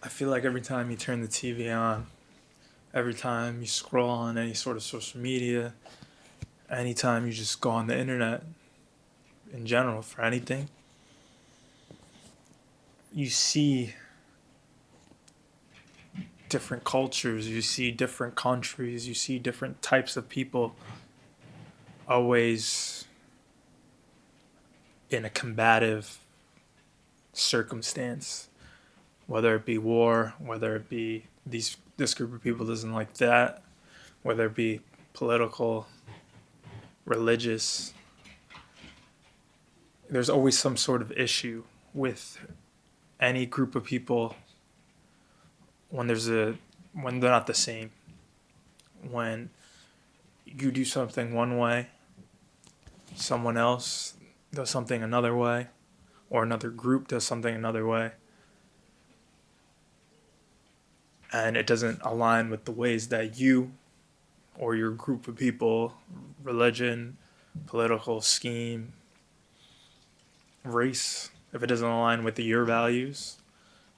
I feel like every time you turn the TV on, every time you scroll on any sort of social media, anytime you just go on the internet in general for anything, you see different cultures, you see different countries, you see different types of people always in a combative circumstance, whether it be war, whether it be this group of people doesn't like that, whether it be political, religious. There's always some sort of issue with any group of people when when they're not the same. When you do something one way, someone else does something another way, or another group does something another way, and it doesn't align with the ways that you or your group of people, religion, political scheme, race, if it doesn't align with your values,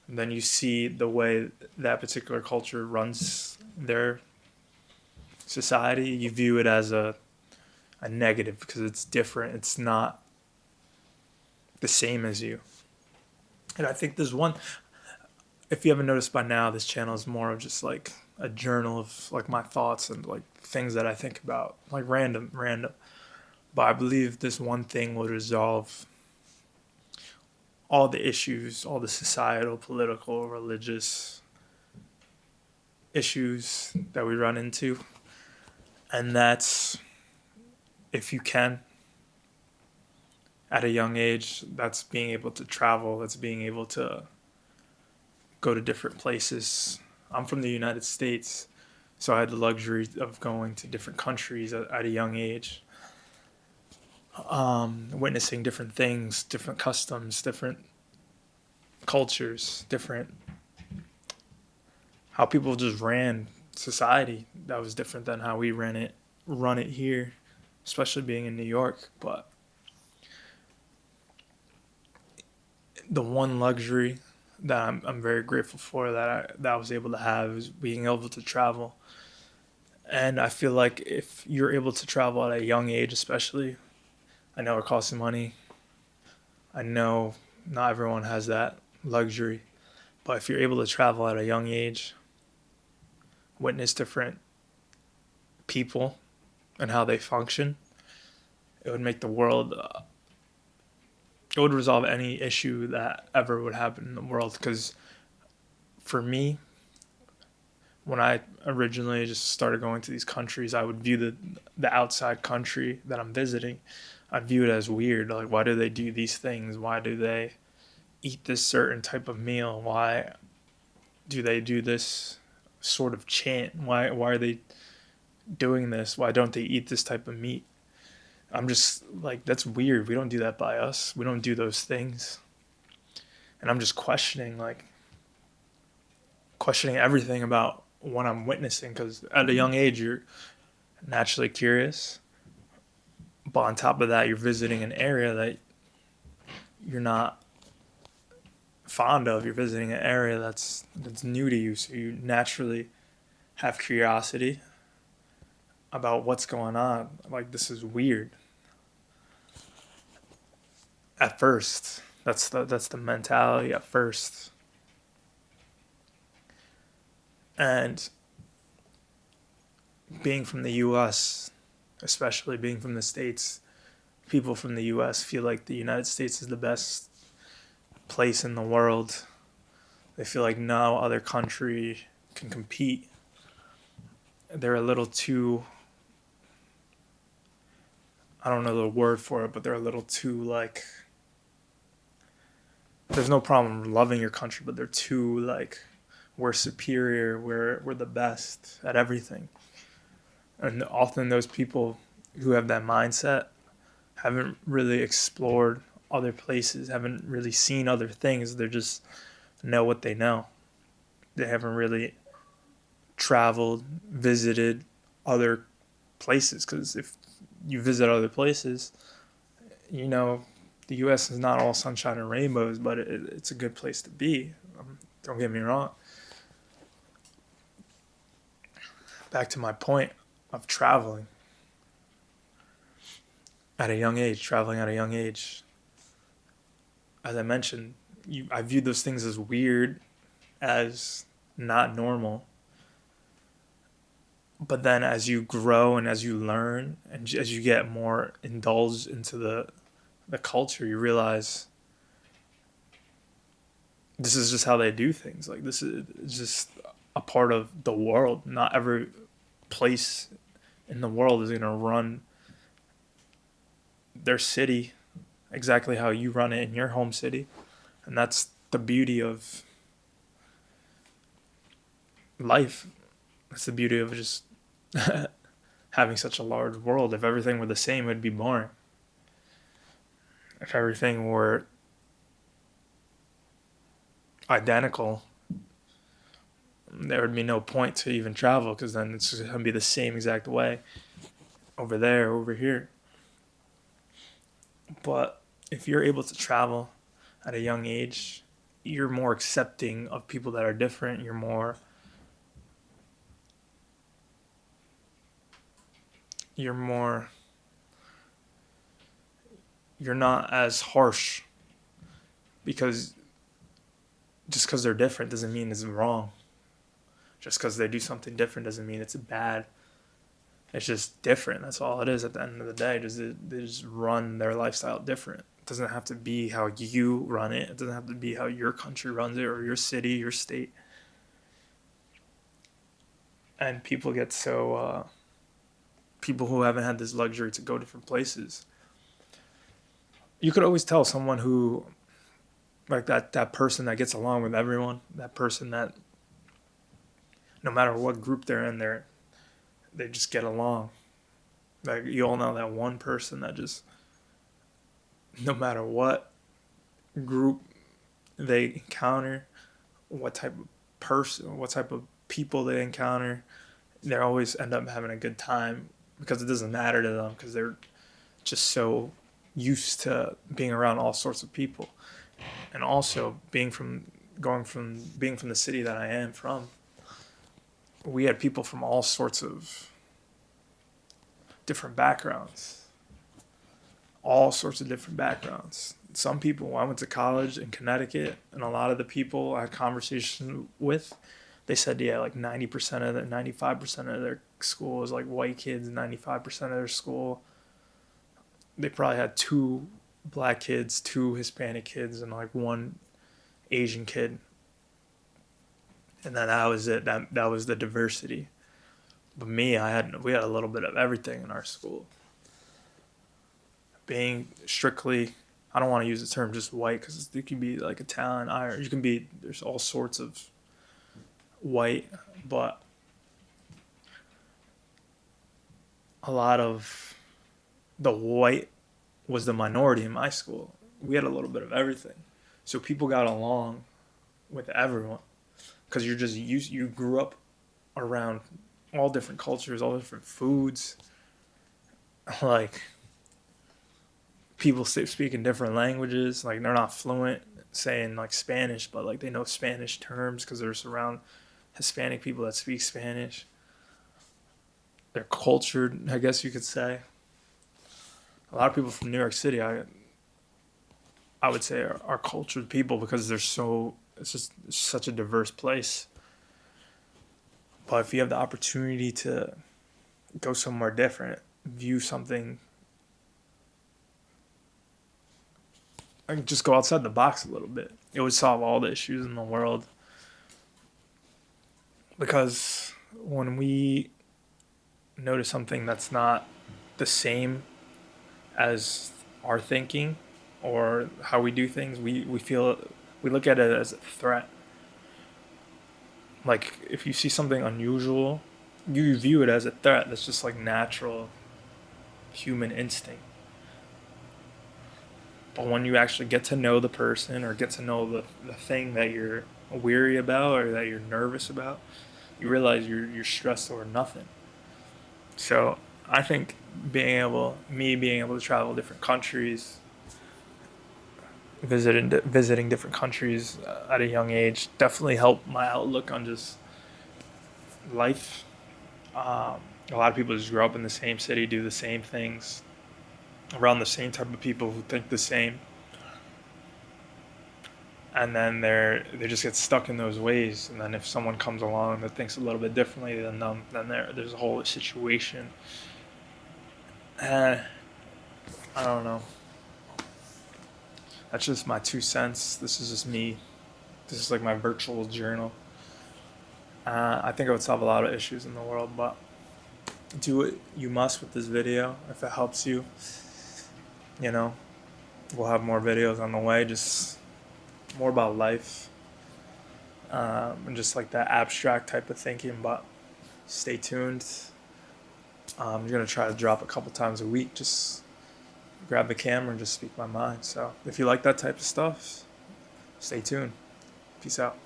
then you see the way that particular culture runs their society, you view it as a negative because it's different. It's not the same as you. And I think there's one, if you haven't noticed by now, this channel is more of just like a journal of like my thoughts and like things that I think about, like random. But I believe this one thing will resolve all the issues, all the societal, political, religious issues that we run into. And that's, if you can, at a young age, that's being able to travel, that's being able to go to different places. I'm from the United States, so I had the luxury of going to different countries at a young age, witnessing different things, different customs, different cultures, different how people just ran society that was different than how we run it here, especially being in New York. But the one luxury that I'm very grateful for that I was able to have is being able to travel. And I feel like if you're able to travel at a young age, especially, I know it costs money. I know not everyone has that luxury, but if you're able to travel at a young age, witness different people and how they function, it would make the world. It would resolve any issue that ever would happen in the world. Because for me, when I originally just started going to these countries, I would view the outside country that I'm visiting, I'd view it as weird. Like, why do they do these things? Why do they eat this certain type of meal? Why do they do this sort of chant? Why are they doing this? Why don't they eat this type of meat? I'm just like, that's weird. We don't do that by us. We don't do those things. And I'm just questioning everything about what I'm witnessing, because at a young age, you're naturally curious. But on top of that, you're visiting an area that you're not fond of. You're visiting an area that's new to you. So you naturally have curiosity about what's going on. Like, this is weird. At first, that's the mentality at first. And being from the US, especially being from the States, people from the US feel like the United States is the best place in the world. They feel like no other country can compete. They're a little too, I don't know the word for it, but they're a little too like, there's no problem loving your country, but they're too like, we're superior, we're the best at everything. And often those people who have that mindset haven't really explored other places, haven't really seen other things. They just know what they know. They haven't really traveled, visited other places. Because if you visit other places, you know, the U.S. is not all sunshine and rainbows, but it's a good place to be. Don't get me wrong. Back to my point of traveling at a young age, traveling at a young age. As I mentioned, I viewed those things as weird, as not normal. But then as you grow and as you learn and as you get more indulged into the culture, you realize this is just how they do things. Like this is just a part of the world. Not every place in the world is going to run their city exactly how you run it in your home city. And that's the beauty of life. That's the beauty of just having such a large world. If everything were the same, it'd be boring. If everything were identical, there would be no point to even travel because then it's going to be the same exact way over there, over here. But if you're able to travel at a young age, you're more accepting of people that are different. You're more, you're not as harsh because just because they're different doesn't mean it's wrong. Just because they do something different doesn't mean it's bad. It's just different. That's all it is at the end of the day. They just run their lifestyle different. It doesn't have to be how you run it. It doesn't have to be how your country runs it or your city, your state. And people get so people who haven't had this luxury to go different places. You could always tell someone who like that person that gets along with everyone, that person that no matter what group they're in, they just get along. Like you all know that one person that just no matter what group they encounter, what type of person, what type of people they encounter, they always end up having a good time because it doesn't matter to them because they're just so used to being around all sorts of people. And also being from the city that I am from, we had people from all sorts of different backgrounds. All sorts of different backgrounds. Some people, I went to college in Connecticut, and a lot of the people I had conversation with, they said, yeah, like 90% of their, 95% of their school was like white kids, 95% of their school. They probably had two black kids, two Hispanic kids, and like one Asian kid. And then that was it. That was the diversity. But we had a little bit of everything in our school. Being strictly, I don't want to use the term just white because you can be like Italian, Irish. You can be there's all sorts of white, but a lot of the white was the minority in my school. We had a little bit of everything, so people got along with everyone because you grew up around all different cultures, all different foods, like people speaking different languages. Like they're not fluent saying like Spanish, but like they know Spanish terms because they're around Hispanic people that speak Spanish. They're cultured, I guess you could say. A lot of people from New York City, I would say, are cultured people because they're so. It's just such a diverse place. But if you have the opportunity to go somewhere different, view something, and just go outside the box a little bit, it would solve all the issues in the world. Because when we notice something that's not the same as our thinking or how we do things, we look at it as a threat. Like if you see something unusual, you view it as a threat. That's just like natural human instinct. But when you actually get to know the person or get to know the thing that you're weary about or that you're nervous about, you realize you're stressed over nothing. So I think being able to travel different countries visiting different countries at a young age definitely helped my outlook on just life. A lot of people just grow up in the same city, do the same things, around the same type of people who think the same, and then they just get stuck in those ways. And then if someone comes along that thinks a little bit differently than them, then there's a whole situation. Uh, I don't know. That's just my 2 cents. This is just me. This is like my virtual journal. I think it would solve a lot of issues in the world, but do what you must with this video. If it helps you, you know, we'll have more videos on the way. Just more about life, and just like that abstract type of thinking. But stay tuned. I'm gonna try to drop a couple times a week. Just grab the camera and just speak my mind. So if you like that type of stuff, stay tuned. Peace out.